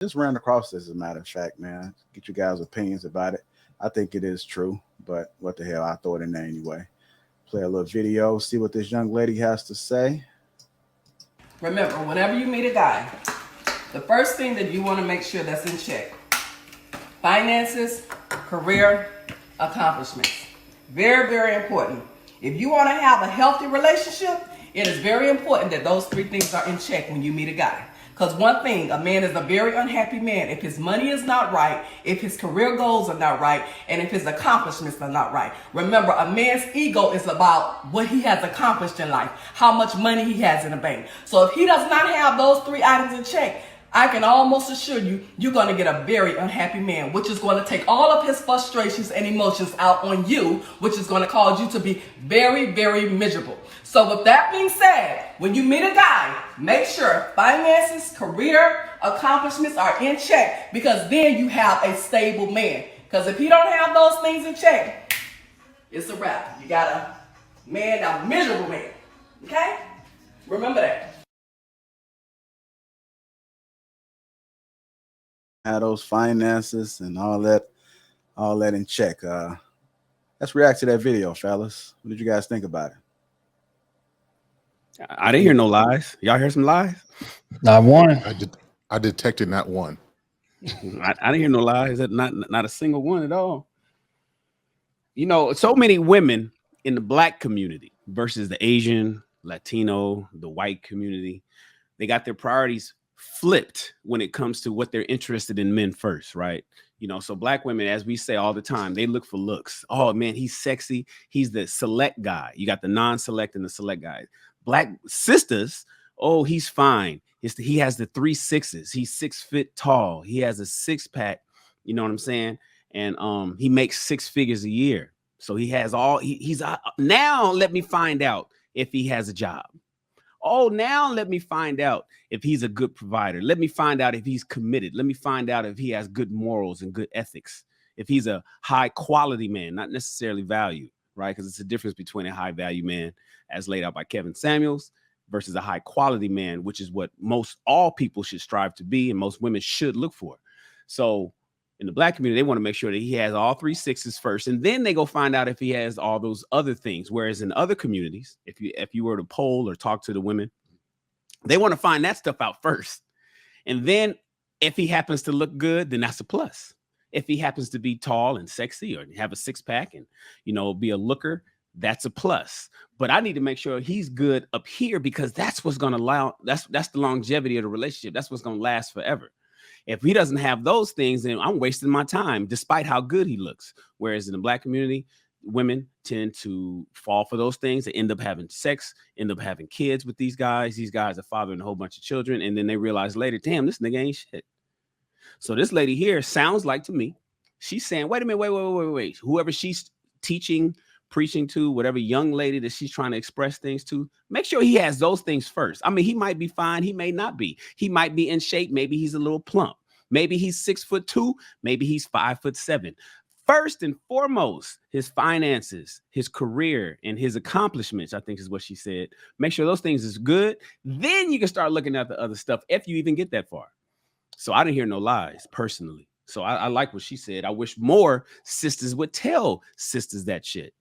just ran across this as a matter of fact, man. Get you guys' opinions about it. I think it is true, but what the hell? I throw it in there anyway. Play a little video, see what this young lady has to say. Remember, whenever you meet a guy, the first thing that you want to make sure that's in check: finances, career, accomplishments. Very, very important. If you want to have a healthy relationship, it is very important that those three things are in check when you meet a guy. Because one thing, a man is a very unhappy man if his money is not right, if his career goals are not right, and if his accomplishments are not right. Remember, a man's ego is about what he has accomplished in life, how much money he has in the bank. So if he does not have those three items in check, I can almost assure you, you're going to get a very unhappy man, which is going to take all of his frustrations and emotions out on you, which is going to cause you to be very, very miserable. So with that being said, when you meet a guy, make sure finances, career, accomplishments are in check, because then you have a stable man. Because if he don't have those things in check, it's a wrap. You got a man, a miserable man. Okay? Remember that. Have those finances and all that in check. Let's react to that video, fellas. What did you guys think about it? I didn't hear no lies. Y'all hear some lies? Not one. I detected not one. I didn't hear no lies. Not a single one at all. You know, so many women in the Black community versus the Asian, Latino, the white community, they got their priorities flipped when it comes to what they're interested in men first, right? You know, so Black women, as we say all the time, they look for looks. Oh man, he's sexy. He's the select guy. You got the non-select and the select guys. Black sisters, oh, he's fine. He has the 3 6s. He's 6 feet tall. He has a 6-pack. You know what I'm saying? And he makes 6 figures a year. So he has all. He's now. Let me find out if he has a job. Oh, now let me find out if he's a good provider. Let me find out if he's committed. Let me find out if he has good morals and good ethics. If he's a high quality man, not necessarily value, right? Because it's a difference between a high value man, as laid out by Kevin Samuels, versus a high quality man, which is what all people should strive to be and most women should look for. So in the Black community, they want to make sure that he has all 3 6s first, and then they go find out if he has all those other things. Whereas in other communities, if you were to poll or talk to the women, they want to find that stuff out first. And then if he happens to look good, then that's a plus. If he happens to be tall and sexy or have a 6-pack and, you know, be a looker, that's a plus. But I need to make sure he's good up here, because that's what's going to allow, that's the longevity of the relationship. That's what's going to last forever. If he doesn't have those things, then I'm wasting my time, despite how good he looks. Whereas in the Black community, women tend to fall for those things. They end up having sex, end up having kids with these guys. These guys are fathering a whole bunch of children. And then they realize later, damn, this nigga ain't shit. So this lady here sounds like to me, she's saying, wait a minute, wait. Whoever she's teaching, preaching to, whatever young lady that she's trying to express things to, make sure he has those things first. I mean, he might be fine. He may not be. He might be in shape. Maybe he's a little plump. Maybe he's 6'2". Maybe he's 5'7". First and foremost, his finances, his career, and his accomplishments, I think is what she said. Make sure those things is good. Then you can start looking at the other stuff if you even get that far. So I didn't hear no lies personally. So I like what she said. I wish more sisters would tell sisters that shit.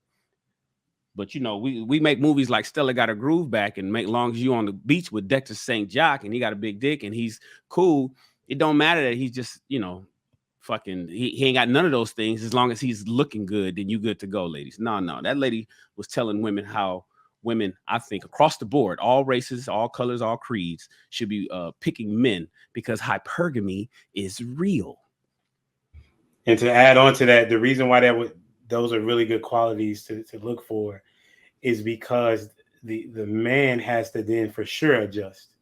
But, you know, we make movies like Stella Got Her Groove Back and make Long As You on the Beach with Dexter St. Jock, and he got a big dick and he's cool. It don't matter that he's just, you know, fucking, he ain't got none of those things. As long as he's looking good, then you good to go, ladies. No, that lady was telling women how women, I think, across the board, all races, all colors, all creeds, should be picking men because hypergamy is real. And to add on to that, the reason why those are really good qualities to look for is because the man has to then for sure adjust,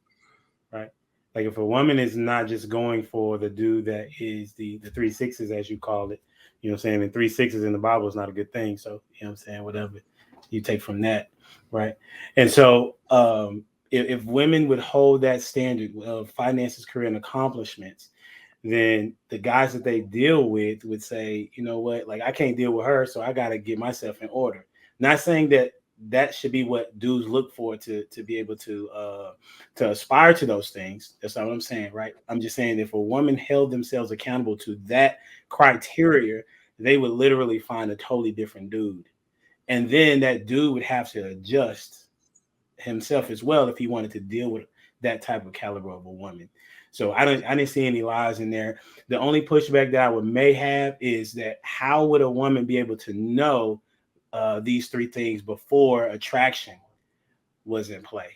right? Like if a woman is not just going for the dude that is the 3 6s, as you call it, you know what I'm saying? And 3 6s in the Bible is not a good thing. So, you know what I'm saying? Whatever you take from that, right? And so if women would hold that standard of finances, career, and accomplishments, then the guys that they deal with would say, you know what, like I can't deal with her, so I got to get myself in order. Not saying that that should be what dudes look for to be able to aspire to those things. That's not what I'm saying, right? I'm just saying if a woman held themselves accountable to that criteria, they would literally find a totally different dude. And then that dude would have to adjust himself as well if he wanted to deal with that type of caliber of a woman. So I didn't see any lies in there. The only pushback that I may have is that how would a woman be able to know these three things before attraction was in play?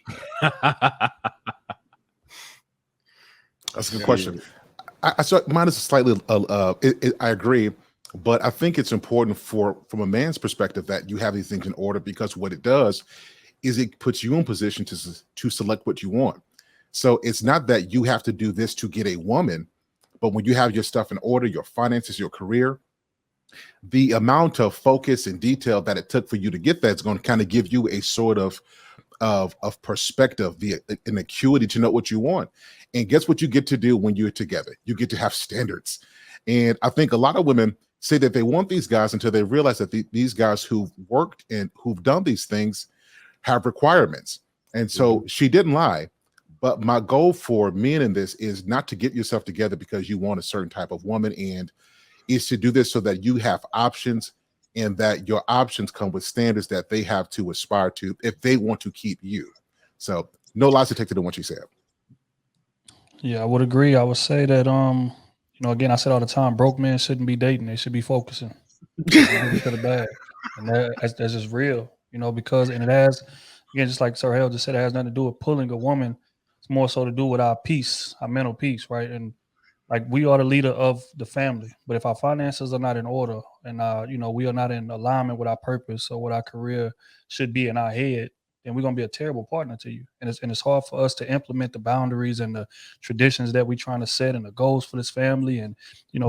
That's a good question. I so mine is slightly. I agree, but I think it's important from a man's perspective that you have these things in order, because what it does is it puts you in position to select what you want. So it's not that you have to do this to get a woman, but when you have your stuff in order, your finances, your career, the amount of focus and detail that it took for you to get that is going to kind of give you a sort of perspective, an acuity to know what you want. And guess what you get to do when you're together? You get to have standards. And I think a lot of women say that they want these guys until they realize that these guys who've worked and who've done these things have requirements. And so she didn't lie. But my goal for men in this is not to get yourself together because you want a certain type of woman, and is to do this so that you have options, and that your options come with standards that they have to aspire to if they want to keep you. So no lies detected in what you said. Yeah, I would agree. I would say that again, I said all the time, broke men shouldn't be dating. They should be focusing. To the bag. And that's just real, because and it has, again, just like Sir Hale just said, it has nothing to do with pulling a woman. It's more so to do with our peace, our mental peace, right? And like, we are the leader of the family, but if our finances are not in order, and we are not in alignment with our purpose or what our career should be in our head, then we're gonna be a terrible partner to you. And it's hard for us to implement the boundaries and the traditions that we're trying to set and the goals for this family, and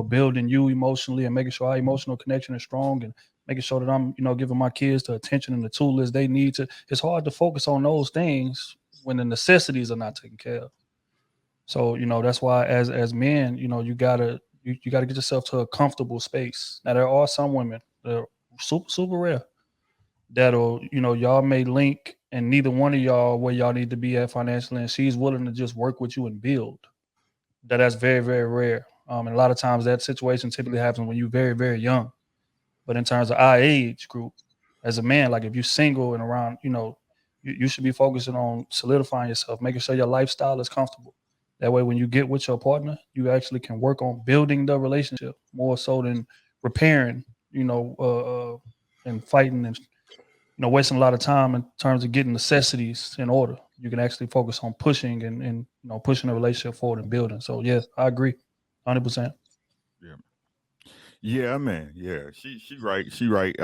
building you emotionally and making sure our emotional connection is strong, and making sure that I'm giving my kids the attention and the tools they need to. It's hard to focus on those things when the necessities are not taken care of. So, that's why as men, you gotta get yourself to a comfortable space. Now, there are some women that are super, super rare that'll, y'all may link and neither one of y'all where y'all need to be at financially, and she's willing to just work with you and build. That's very, very rare. And a lot of times that situation typically happens when you're very, very young. But in terms of our age group, as a man, like if you're single and around, you should be focusing on solidifying yourself, making sure your lifestyle is comfortable. That way, when you get with your partner, you actually can work on building the relationship more so than repairing, and fighting and wasting a lot of time in terms of getting necessities in order. You can actually focus on pushing and pushing the relationship forward and building. So yeah, I agree, 100%. Yeah. Yeah, man. Yeah, she right. She right.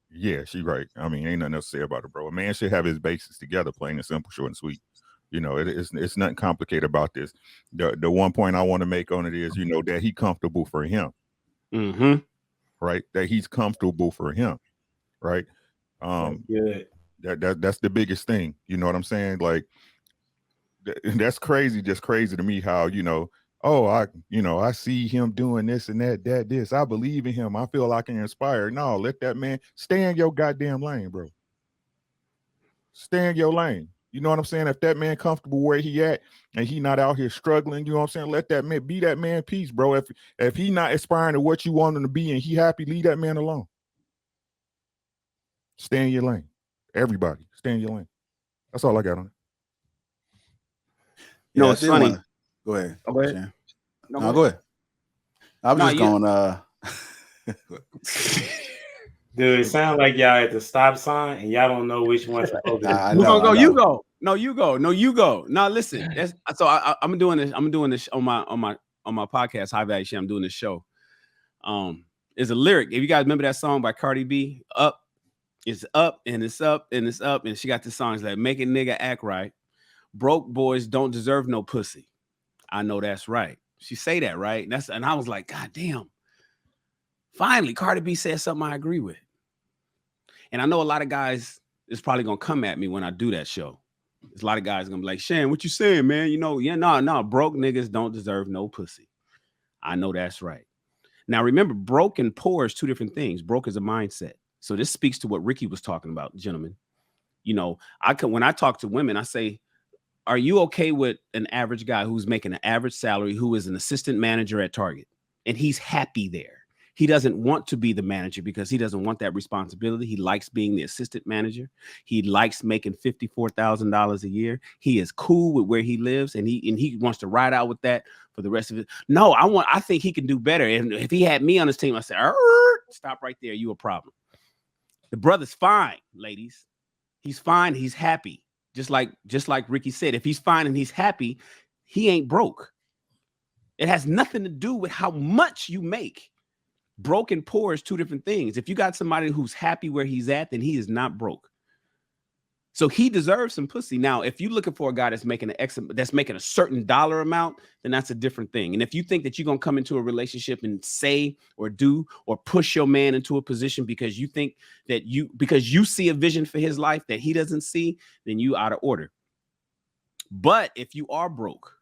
Yeah, she right. I mean, ain't nothing else to say about it, bro. A man should have his bases together, plain and simple, short and sweet. It's nothing complicated about this. The one point I want to make on it is, that he comfortable for him. Mm-hmm. Right. That he's comfortable for him. Right. Good. That's the biggest thing. You know what I'm saying? Like, that's crazy. Just crazy to me how, I see him doing this and this. I believe in him. I feel I can inspire. No, let that man stay in your goddamn lane, bro. Stay in your lane. You know what I'm saying? If that man comfortable where he at and he not out here struggling, you know what I'm saying? Let that man be that man peace, bro. If he not aspiring to what you want him to be and he happy, leave that man alone. Stay in your lane. Everybody, stay in your lane. That's all I got on it. Yeah, It's funny. Go ahead. Go ahead. Shan. No, Go ahead. I'm just going. Dude, it sounds like y'all at the stop sign and y'all don't know which one to focus. I We're know, gonna go. I know. You go. No, you go. No, you go. No, listen. I'm doing this. I'm doing this on my podcast, High Value Shit. I'm doing this show. There's a lyric. If you guys remember that song by Cardi B, "Up," it's up and it's up and it's up, and she got the songs like "Make a Nigga Act Right," "Broke Boys Don't Deserve No Pussy." I know that's right. She say that right. And I was like, God damn. Finally, Cardi B said something I agree with. And I know a lot of guys is probably gonna come at me when I do that show. There's a lot of guys gonna be like, Shan, what you saying, man? No, broke niggas don't deserve no pussy. I know that's right. Now remember, broke and poor is two different things. Broke is a mindset. So this speaks to what Ricky was talking about, gentlemen. You know, when I talk to women, I say, are you okay with an average guy who's making an average salary, who is an assistant manager at Target, and he's happy there? He doesn't want to be the manager because he doesn't want that responsibility. He likes being the assistant manager. He likes making $54,000 a year. He is cool with where he lives, and he wants to ride out with that for the rest of it. No, I think he can do better. And if he had me on his team, I say, stop right there. You a problem. The brother's fine, ladies. He's fine. He's happy. Just like Ricky said, if he's fine and he's happy, he ain't broke. It has nothing to do with how much you make. Broke and poor is two different things. If you got somebody who's happy where he's at, then he is not broke. So he deserves some pussy. Now, if you're looking for a guy that's making a certain dollar amount, then that's a different thing. And if you think that you're gonna come into a relationship and say or do or push your man into a position because you think that because you see a vision for his life that he doesn't see, then you out of order. But if you are broke,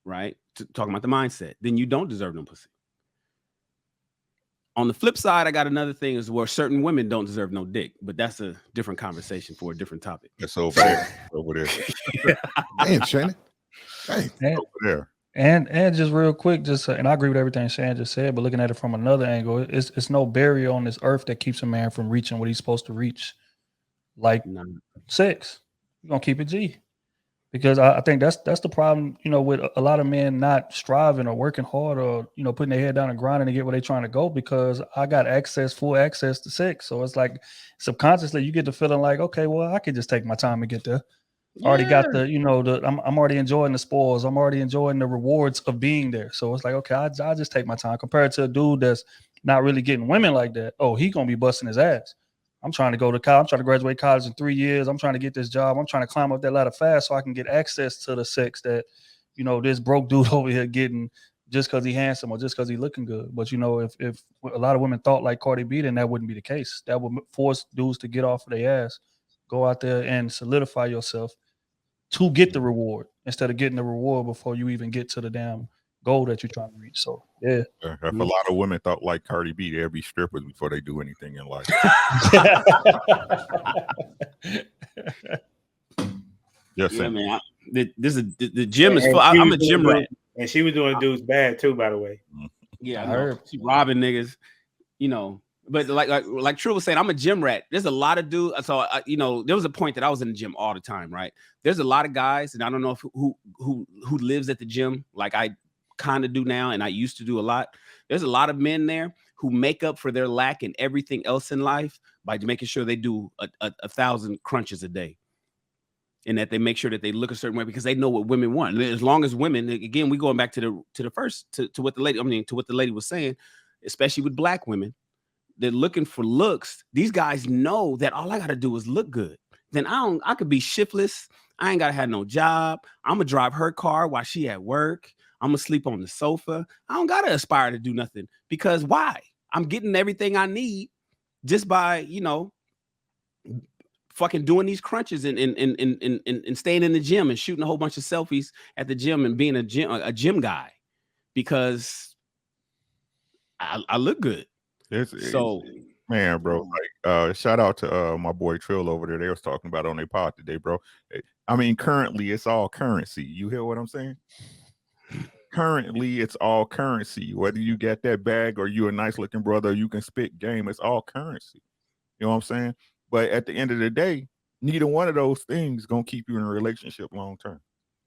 right, talking about the mindset, then you don't deserve no pussy. On the flip side, I got another thing is where certain women don't deserve no dick, but that's a different conversation for a different topic. That's over there. Man, Shannon. Hey, over there. And just real quick, and I agree with everything Shan just said, but looking at it from another angle, it's no barrier on this earth that keeps a man from reaching what he's supposed to reach. Like sex. You're gonna keep it G. Because I think that's the problem, you know, with a lot of men not striving or working hard or, you know, putting their head down and grinding to get where they're trying to go, because I got full access to sex. So it's like subconsciously you get the feeling like, okay, well, I could just take my time and get there. Yeah. Already got I'm already enjoying the spoils. I'm already enjoying the rewards of being there. So it's like, okay, I just take my time compared to a dude that's not really getting women like that. Oh, he going to be busting his ass. I'm trying to go to college. I'm trying to graduate college in 3 years. I'm trying to get this job. I'm trying to climb up that ladder fast so I can get access to the sex that, you know, this broke dude over here getting just because he's handsome or just because he's looking good. But, you know, if a lot of women thought like Cardi B, then that wouldn't be the case. That would force dudes to get off of their ass, go out there and solidify yourself to get the reward instead of getting the reward before you even get to the damn goal that you're trying to reach. So yeah, if a lot of women thought like Cardi B, they'd be strippers before they do anything in life. Yes, yeah, man. The gym is full. I'm a gym rat, and she was doing dudes bad too, by the way. Yeah, I heard she robbing niggas, you know. But like True was saying, I'm a gym rat. There's a lot of dudes. So you know, there was a point that I was in the gym all the time, right? There's a lot of guys, and I don't know if who lives at the gym like I kind of do now, and I used to do a lot. There's a lot of men there who make up for their lack in everything else in life by making sure they do 1,000 crunches a day, and that they make sure that they look a certain way because they know what women want. As long as women, again, we going back to what the lady was saying, especially with black women, they're looking for looks. These guys know that all I got to do is look good. Then I could be shiftless. I ain't got to have no job. I'm gonna drive her car while she at work. I'm gonna sleep on the sofa. I don't gotta aspire to do nothing because why? I'm getting everything I need just by, you know, fucking doing these crunches and staying in the gym and shooting a whole bunch of selfies at the gym and being a gym guy because I look good. Man, bro, like shout out to my boy Trill over there. They was talking about on their pod today, bro. I mean, currently it's all currency. You hear what I'm saying? Currently, it's all currency. Whether you get that bag or you a nice looking brother, you can spit game. It's all currency. You know what I'm saying? But at the end of the day, neither one of those things gonna keep you in a relationship long term.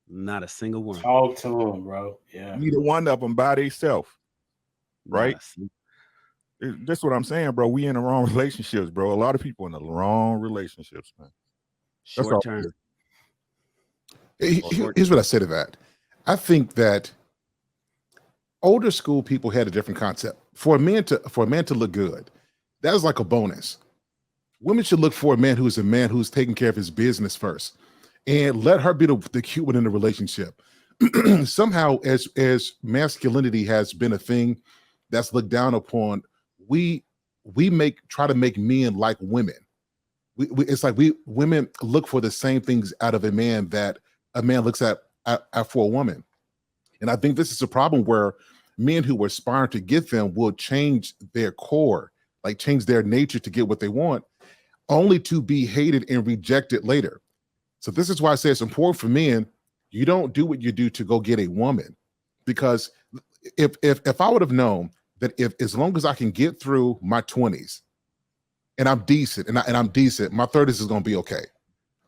Not a single one. Talk to them, bro. Yeah. Neither one of them by themselves. Right? That's what I'm saying, bro. We in the wrong relationships, bro. A lot of people in the wrong relationships, man. Short term. Here's what I say to that. I think that older school people had a different concept. For a man to look good, that was like a bonus. Women should look for a man who's taking care of his business first, and let her be the cute one in the relationship. Somehow, as masculinity has been a thing that's looked down upon, we try to make men like women. It's like women look for the same things out of a man that a man looks at for a woman. And I think this is a problem where men who aspire to get them will change their core, like change their nature to get what they want. only to be hated and rejected later. So this is why I say it's important for men. You don't do what you do to go get a woman, because if I would have known that if as long as I can get through my 20s and I'm decent and I'm decent, my 30s is going to be okay.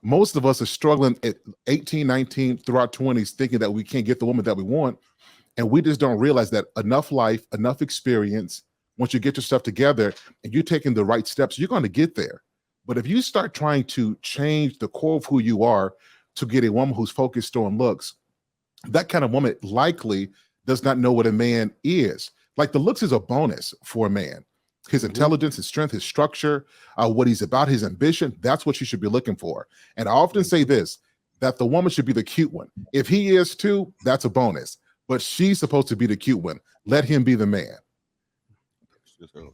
Most of us are struggling at 18, 19 through our 20s, thinking that we can't get the woman that we want. And we just don't realize that enough life, enough experience, once you get your stuff together and you're taking the right steps, you're going to get there. But if you start trying to change the core of who you are to get a woman who's focused on looks, that kind of woman likely does not know what a man is. Like, the looks is a bonus for a man. His intelligence, his strength, his structure, what he's about, his ambition, that's what you should be looking for. And I often say this, that the woman should be the cute one. If he is too, that's a bonus. But she's supposed to be the cute one. Let him be the man.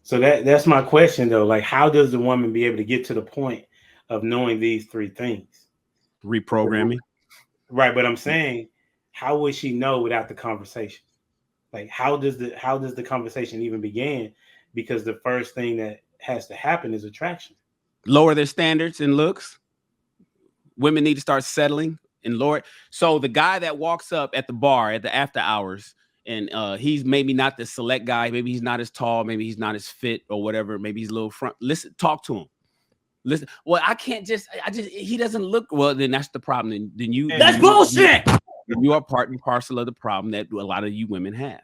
So that's my question, though. Like, how does the woman be able to get to the point of knowing these three things? Reprogramming. Right, but I'm saying, how would she know without the conversation? Like, how does the conversation even begin? Because the first thing that has to happen is attraction. Lower their standards and looks. Women need to start settling and lower. So the guy that walks up at the bar at the after hours, and he's maybe not the select guy, maybe he's not as tall, maybe he's not as fit or whatever, maybe he's a little front. Listen, talk to him. Listen. Well, I just he doesn't look well. Then that's the problem. Then you That's bullshit. You are part and parcel of the problem that a lot of you women have.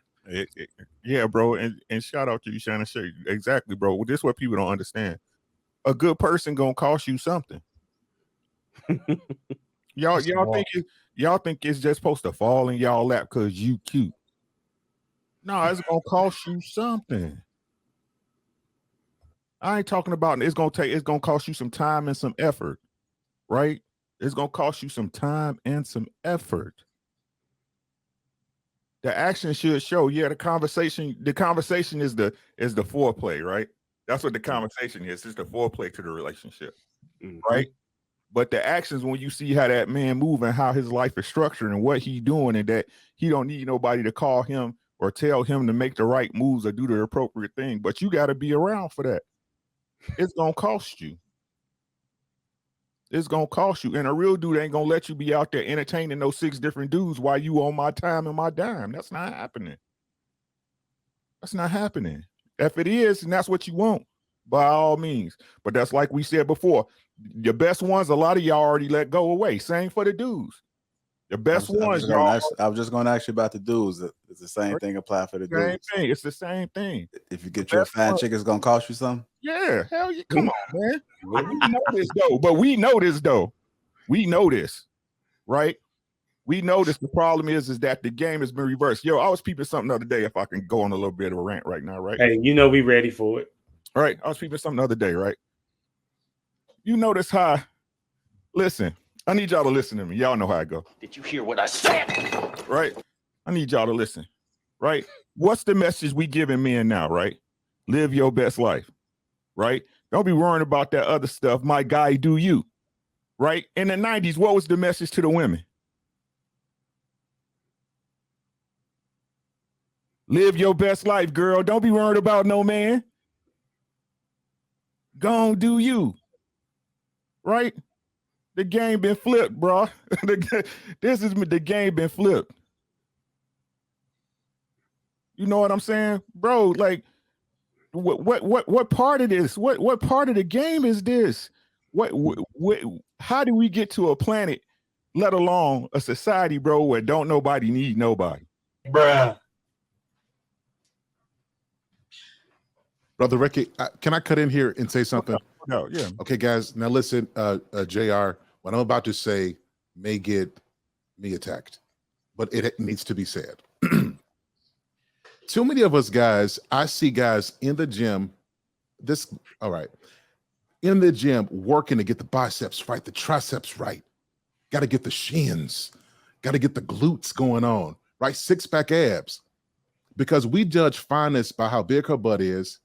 Yeah, bro, and shout out to you, Shannon. Exactly, bro. Well, this is what people don't understand. A good person gonna cost you something. y'all think it's just supposed to fall in y'all lap because you cute. No, it's gonna cost you something. I ain't talking about it's gonna cost you some time and some effort, right? It's gonna cost you some time and some effort. The action should show. Yeah, the conversation is the foreplay, right? That's what the conversation is. It's the foreplay to the relationship, right? But the actions, when you see how that man move and how his life is structured and what he's doing, and that he don't need nobody to call him or tell him to make the right moves or do the appropriate thing. But you got to be around for that. It's gonna cost you. It's gonna cost you. And a real dude ain't gonna let you be out there entertaining those 6 different dudes while you on my time and my dime. That's not happening. That's not happening. If it is, and that's what you want, by all means. But that's like we said before. Your best ones, a lot of y'all already let go away. Same for the dudes. The best ones, I was just going to ask you about the dudes. It's the same thing apply for the dudes. Same thing. It's the same thing. If you get you a fat chick, it's going to cost you something? Yeah, hell yeah. Come on, man. We know this, though. But we know this, though. We know this, right? We know this. The problem is that the game has been reversed. Yo, I was peeping something the other day, if I can go on a little bit of a rant right now, right? Hey, you know we ready for it. All right, I was peeping something the other day, right? You notice how, listen, I need y'all to listen to me. Y'all know how I go. Did you hear what I said? Right? I need y'all to listen, right? What's the message we giving men now, right? Live your best life, right? Don't be worrying about that other stuff. My guy, do you, right? In the 90s, what was the message to the women? Live your best life, girl. Don't be worried about no man. Go on, do you. Right? The game been flipped, bro. The game been flipped. You know what I'm saying? Bro, like, what part of this? What part of the game is this? What how do we get to a planet, let alone a society, bro, where don't nobody need nobody? Bruh. Brother Ricky, can I cut in here and say something? No, yeah. Okay, guys. Now listen, JR, what I'm about to say may get me attacked, but it needs to be said. Too many of us guys, I see guys in the gym, in the gym working to get the biceps right, the triceps right. Got to get the shins, got to get the glutes going on, right? 6-pack abs. Because we judge fineness by how big her butt is,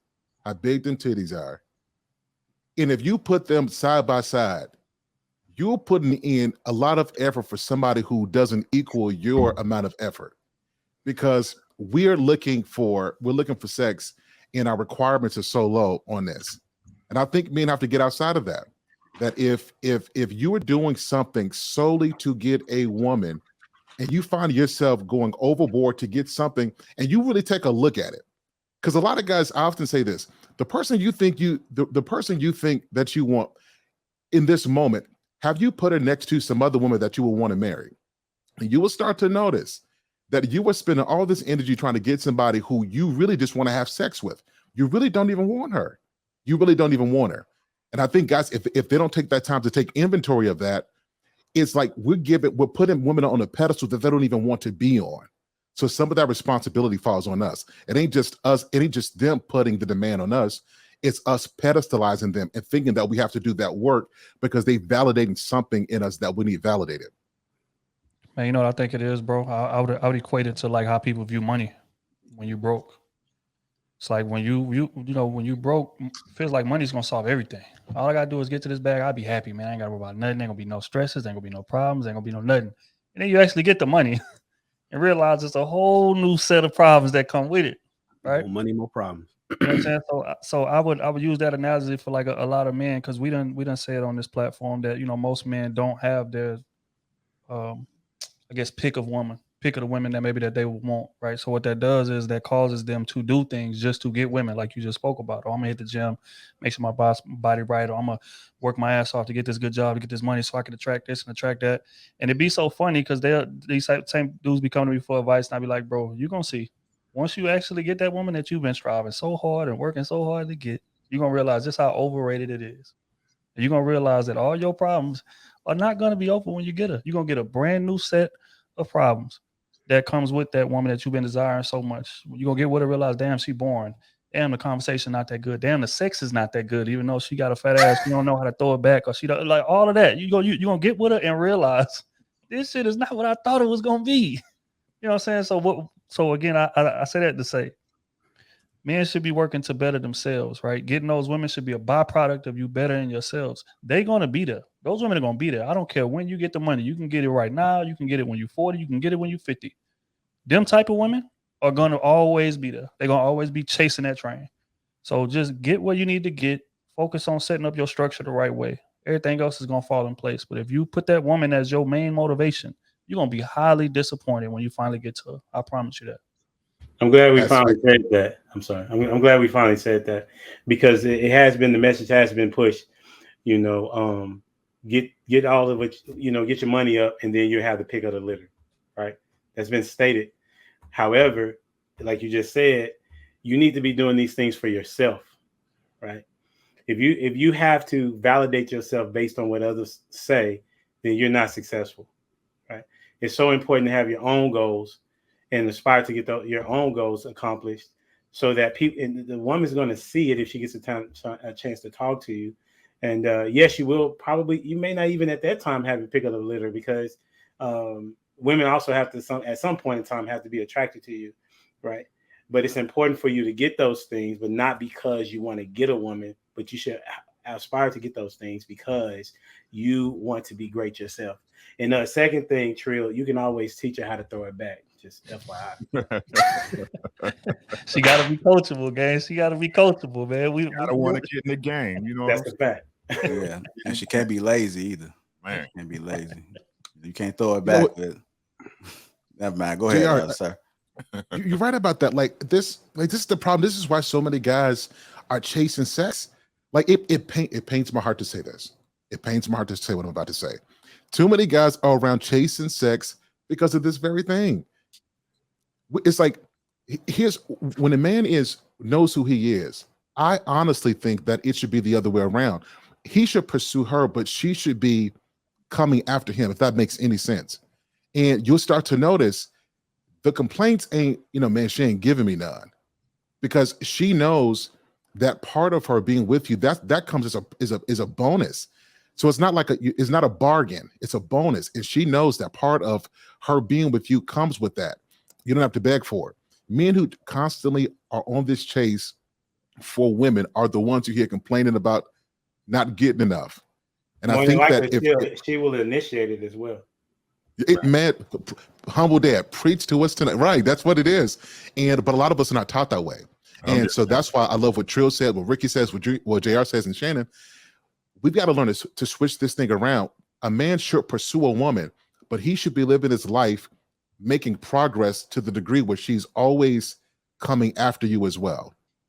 how big them titties are. And if you put them side by side, you're putting in a lot of effort for somebody who doesn't equal your amount of effort. Because we're looking for sex and our requirements are so low on this. And I think men have to get outside of that. That if you are doing something solely to get a woman, and you find yourself going overboard to get something, and you really take a look at it, because a lot of guys, I often say this: the person you think the person you think that you want in this moment, have you put her next to some other woman that you will want to marry? And you will start to notice that you were spending all this energy trying to get somebody who you really just want to have sex with. You really don't even want her. You really don't even want her. And I think guys, if they don't take that time to take inventory of that, it's like we're putting women on a pedestal that they don't even want to be on. So some of that responsibility falls on us. It ain't just us. It ain't just them putting the demand on us. It's us pedestalizing them and thinking that we have to do that work because they validating something in us that we need validated. Man, you know what I think it is, bro? I would equate it to like how people view money when you broke. It's like when when you broke, it feels like money's gonna solve everything. All I gotta do is get to this bag, I'll be happy, man. I ain't gotta worry about nothing. Ain't gonna be no stresses, ain't gonna be no problems, ain't gonna be no nothing. And then you actually get the money and realize it's a whole new set of problems that come with it. Right? More money, more problems. You know what I'm saying? So I would use that analogy for like a lot of men, because we done say it on this platform that most men don't have their I guess pick of the women that they would want, right? So what that does is that causes them to do things just to get women, like you just spoke about. Oh, I'm gonna hit the gym, make sure my body right, or I'm gonna work my ass off to get this good job, to get this money so I can attract this and attract that. And it'd be so funny because these same dudes be coming to me for advice, and I'd be like, bro, you're gonna see. Once you actually get that woman that you've been striving so hard and working so hard to get, you're going to realize just how overrated it is. And you're going to realize that all your problems are not going to be over when you get her. You're going to get a brand new set of problems that comes with that woman that you've been desiring so much. You're going to get with her, realize, damn, she boring. Damn, the conversation not that good. Damn, the sex is not that good. Even though she got a fat ass, you don't know how to throw it back, or she don't, like all of that. You're going to get with her and realize this shit is not what I thought it was going to be. You know what I'm saying? So again, I say that to say men should be working to better themselves, right? Getting those women should be a byproduct of you bettering yourselves. They're going to be there. Those women are going to be there. I don't care when you get the money. You can get it right now. You can get it when you're 40. You can get it when you're 50. Them type of women are going to always be there. They're going to always be chasing that train. So just get where you need to get. Focus on setting up your structure the right way. Everything else is going to fall in place. But if you put that woman as your main motivation, you're going to be highly disappointed when you finally get to her. I promise you that. I'm glad we finally said that. I'm sorry. I'm glad we finally said that, because it has been, the message has been pushed, get all of it, get your money up, and then you have the pick of the litter, right? That's been stated. However, like you just said, you need to be doing these things for yourself, right? If you have to validate yourself based on what others say, then you're not successful. It's so important to have your own goals and aspire to get your own goals accomplished, so that people, and the woman's going to see it if she gets a chance to talk to you. And yes, you may not even at that time have a pick of the litter, because women also have to at some point in time have to be attracted to you, right? But it's important for you to get those things, but not because you want to get a woman, but you should aspire to get those things because you want to be great yourself. And the second thing, Trill, you can always teach her how to throw it back. Just FYI. She got to be coachable, gang. She got to be coachable, man. We don't want to get in the game. That's the fact. Yeah, and she can't be lazy either. Man, she can't be lazy. You can't throw it back. Never mind. Go ahead, sir. You're right about that. This is the problem. This is why so many guys are chasing sex. It pains my heart to say this. It pains my heart to say what I'm about to say. Too many guys are around chasing sex because of this very thing. It's like, here's when a man knows who he is. I honestly think that it should be the other way around. He should pursue her, but she should be coming after him, if that makes any sense. And you'll start to notice the complaints ain't, man, she ain't giving me none, because she knows that part of her being with you, that comes as a bonus. So it's not it's not a bargain, it's a bonus. And she knows that part of her being with you comes with that. You don't have to beg for it. Men who constantly are on this chase for women are the ones you hear complaining about not getting enough. And I think that she will initiate it as well. Man, humble dad, preach to us tonight. Right, that's what it is. But a lot of us are not taught that way. And so that's why I love what Trill said, what Ricky says, what JR says, and Shannon. We've got to learn to switch this thing around. A man should pursue a woman, but he should be living his life making progress to the degree where she's always coming after you as well.